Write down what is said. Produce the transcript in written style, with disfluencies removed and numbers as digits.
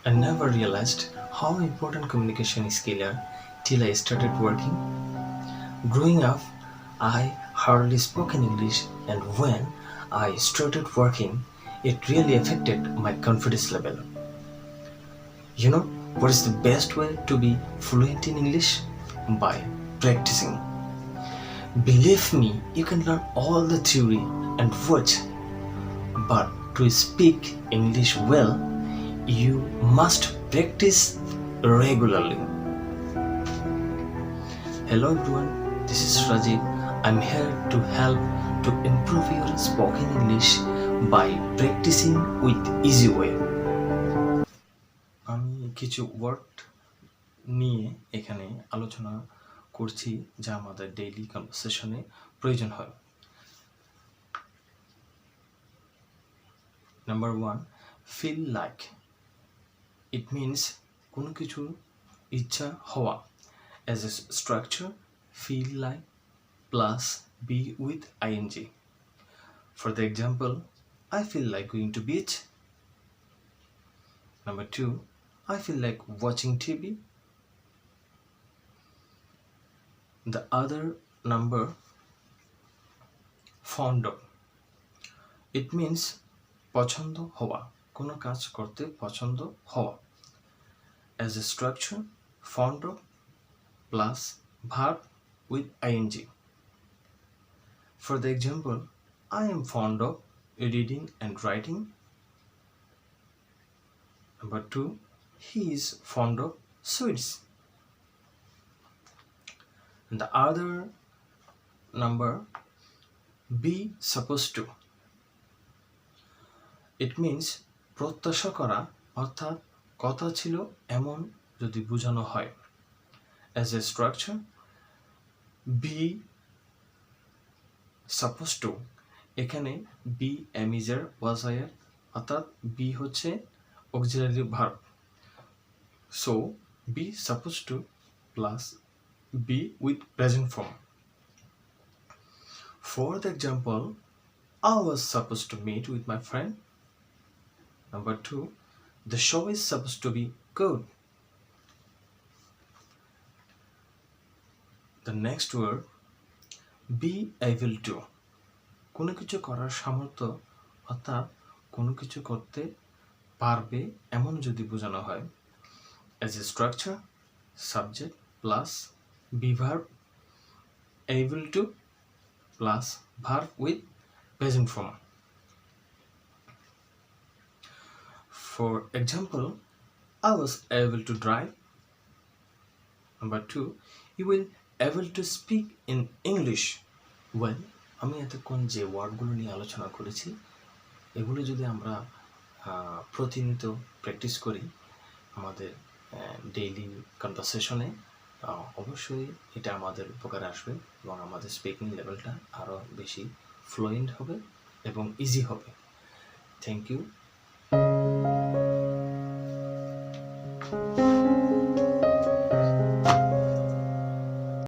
I never realized how important communication skills are till I started working. Growing up, I hardly spoke in English, and when I started working, it really affected my confidence level. You know what is the best way to be fluent in English? By practicing. Believe me, you can learn all the theory and words, but to speak English well, you must practice regularly. Hello everyone, this is Rajib. I'm here to help to improve your spoken English by practicing with easy way. আমি কিছু word নিয়ে এখানে আলোচনা করছি যা আমাদের daily কনভারসেশনে প্রয়োজন হয়। Number 1, feel like. It means কোনো কিছু ইচ্ছা হওয়া। As a structure, feel like plus be with ing. For the example, I feel like going to beach. Number 2, I feel like watching TV. The other number, fond of. It means পছন্দ হওয়া, কোনো কাজ করতে পছন্দ হওয়া। As a structure, fond of plus verb with ing. For the example, I am fond of reading and writing. Number 2, he is fond of sweets. And the other number, be supposed to. It means প্রত্যাশা করা, অর্থাৎ কথা ছিল এমন যদি বোঝানো হয়। As a structure, be supposed to, এখানে be অ্যামিজার ওয়াজায়ার, অর্থাৎ be হচ্ছে auxiliary verb. So be supposed to plus be with present form. For the example, I was supposed to meet with my friend. Number 2, the show is supposed to be good. The next word, be able to, কোনো কিছু করার সামর্থ্য, অর্থাৎ কোনো কিছু করতে পারবে এমন যদি বোঝানো হয়। As a structure, subject plus be verb, able to plus verb with present form. For example, I was able to drive. Number 2, you will able to speak in English well. আমি এতক্ষণ যে ওয়ার্ডগুলো নিয়ে আলোচনা করেছি এগুলো যদি আমরা প্রতিনিয়ত প্র্যাকটিস করি আমাদের ডেইলি কনভারসেশনে, অবশ্যই এটা আমাদের উপকারে আসবে এবং আমাদের স্পিকিং লেভেলটা আরও বেশি ফ্লুয়েন্ট হবে এবং ইজি হবে। Thank you.